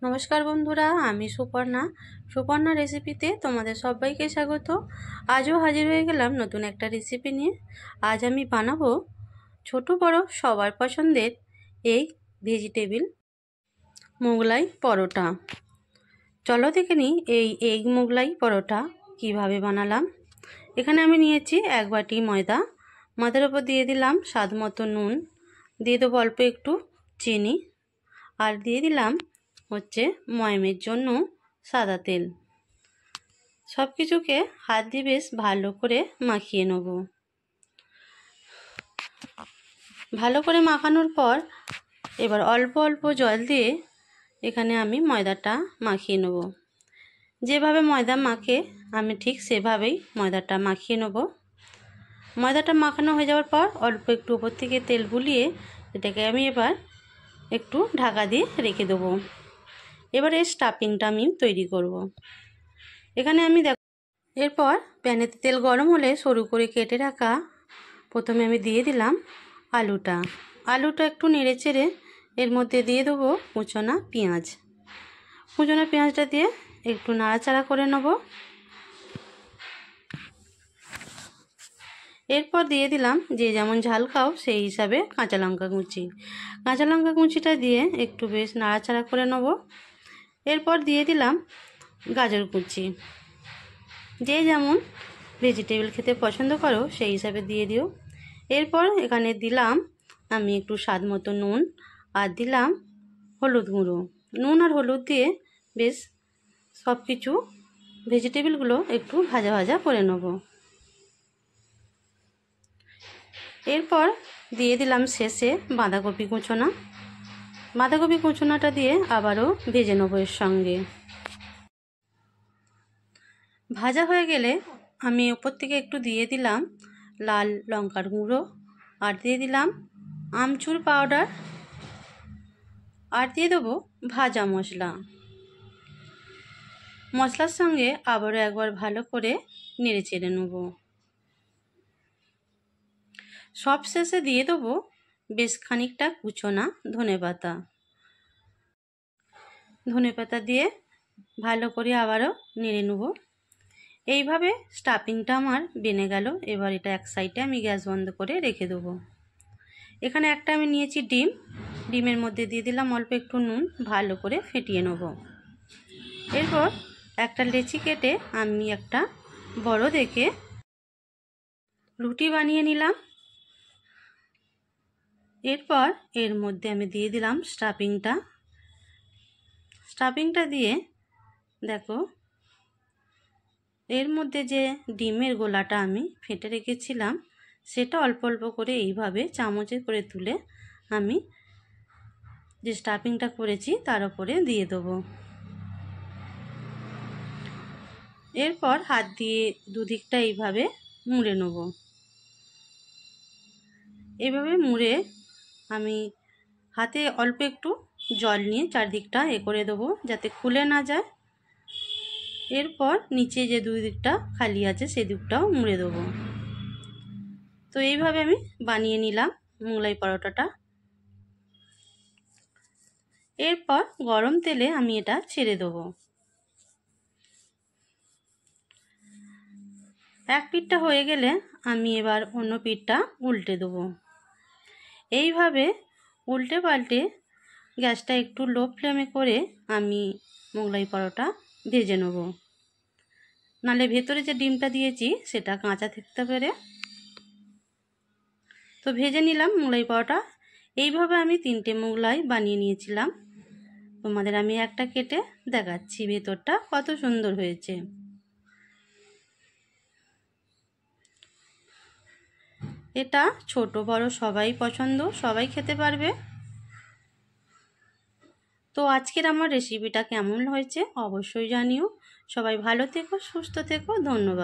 নমস্কার বন্ধুরা, আমি সুপর্ণা রেসিপিতে তোমাদের সবাইকে স্বাগত। আজও হাজির হয়ে গেলাম নতুন একটা রেসিপি নিয়ে। আজ আমি বানাবো ছোট বড় সবার পছন্দের এই ভেজিটেবিল মোগলাই পরোটা। চলো দেখে নিই এই এগ মোগলাই পরোটা কিভাবে বানালাম। এখানে আমি নিয়েছি 1 বাটি ময়দা। ময়দার উপর দিয়ে দিলাম স্বাদ মতো নুন, দিয়ে দেবো অল্প একটু চিনি, আর দিয়ে দিলাম ময়ামের জন্য সাদা তেল। সব কিছুকে হাত দিয়ে বেশ ভালো করে মাখিয়ে নেব। ভালো করে মাখানোর পর এবার অল্প অল্প জল দিয়ে এখানে আমি ময়দাটা মাখিয়ে নেব। যেভাবে ময়দা মাখে আমি ঠিক সেভাবেই ময়দাটা মাখিয়ে নেব। ময়দাটা মাখানো হয়ে যাওয়ার পর অল্প একটু উপর থেকে তেল বুলিয়ে এটাকে আমি এবার একটু ঢাকা দিয়ে রেখে দেবো। এবার এই স্টাফিংটা আমি তৈরি করব। এখানে আমি এরপর প্যানেতে তেল গরম হলে সরু করে কেটে রাখা প্রথমে আমি দিয়ে দিলাম আলুটা একটু নেড়ে চেড়ে এর মধ্যে দিয়ে দেবো কুচনো পেঁয়াজটা দিয়ে একটু নাড়াচাড়া করে নেব। এরপর দিয়ে দিলাম যে যেমন ঝাল খাও সেই হিসাবে কাঁচা লঙ্কা কুচিটা দিয়ে একটু বেশ নাড়াচাড়া করে নেব। এরপর দিয়ে দিলাম গাজর কুচি, যে যেমন ভেজিটেবল খেতে পছন্দ করো সেই হিসাবে দিয়ে দিও। এরপর এখানে দিলাম আমি একটু স্বাদ মতো নুন, আর দিলাম হলুদ গুঁড়ো। নুন আর হলুদ দিয়ে বেশ সব কিছু ভেজিটেবলগুলো একটু ভাজা ভাজা করে নেব। এরপর দিয়ে দিলাম শেষে বাঁধাকপি কুচোনাটা দিয়ে আবারও ভেজে নেব। এর সঙ্গে ভাজা হয়ে গেলে আমি উপর থেকে একটু দিয়ে দিলাম লাল লঙ্কার গুঁড়ো, আর দিয়ে দিলাম আমচুর পাউডার, আর দিয়ে দেবো ভাজা মশলার সঙ্গে আবারও একবার ভালো করে নেড়ে চেড়ে নেব। সব শেষে দিয়ে দেবো বেশ খানিকটা কুচোনা ধনেপাতা দিয়ে ভালো করে আবারও নেড়ে নেব। এইভাবে স্টাফিংটা আমার বেনে গেল। এবার এটা এক সাইডে আমি গ্যাস বন্ধ করে রেখে দেবো। এখানে একটা আমি নিয়েছি ডিমের মধ্যে দিয়ে দিলাম অল্প একটু নুন, ভালো করে ফেটিয়ে নেব। এরপর একটা লেচি কেটে আমি একটা বড় দেখে রুটি বানিয়ে নিলাম। এরপর এর মধ্যে আমি দিয়ে দিলাম স্টাফিংটা দিয়ে দেখো এর মধ্যে যে ডিমের গোলাটা আমি ফেটে রেখেছিলাম সেটা অল্প অল্প করে এইভাবে চামচে করে তুলে আমি যে স্টাফিংটা করেছি তার উপরে দিয়ে দেবো। এরপর হাত দিয়ে দুদিকটা এইভাবে মুড়ে নেব। এইভাবে মুড়ে আমি হাতে অল্প একটু জল নিয়ে চারদিকটা করে দেবো যাতে খুলে না যায়। এরপর নিচে যে দুই দিকটা খালি আছে সেই দিকটাও মুড়ে দেবো। তো এইভাবে আমি বানিয়ে নিলাম মোগলাই পরোটাটা। এরপর গরম তেলে আমি এটা ছেড়ে দেবো। এক পিঠটা হয়ে গেলে আমি এবার অন্য পিঠটা উল্টে দেবো। এইভাবে উল্টে পাল্টে গ্যাসটা একটু লো ফ্লেমে করে আমি মোগলাই পরোটা ভেজে নেব, নালে ভেতরে যে ডিমটা দিয়েছি সেটা কাঁচা থাকতে পারে। তো ভেজে নিলাম মোগলাই পরোটা। এইভাবে আমি 3টে মোগলাই বানিয়ে নিয়েছিলাম। তোমাদের আমি একটা কেটে দেখাচ্ছি ভেতরটা কত সুন্দর হয়েছে। এটা ছোট বড় সবাই পছন্দ, সবাই খেতে পারবে। তো আজকের আমার রেসিপিটা কেমন হয়েছে অবশ্যই জানিও। সবাই ভালো থেকো, সুস্থ থেকো, ধন্যবাদ।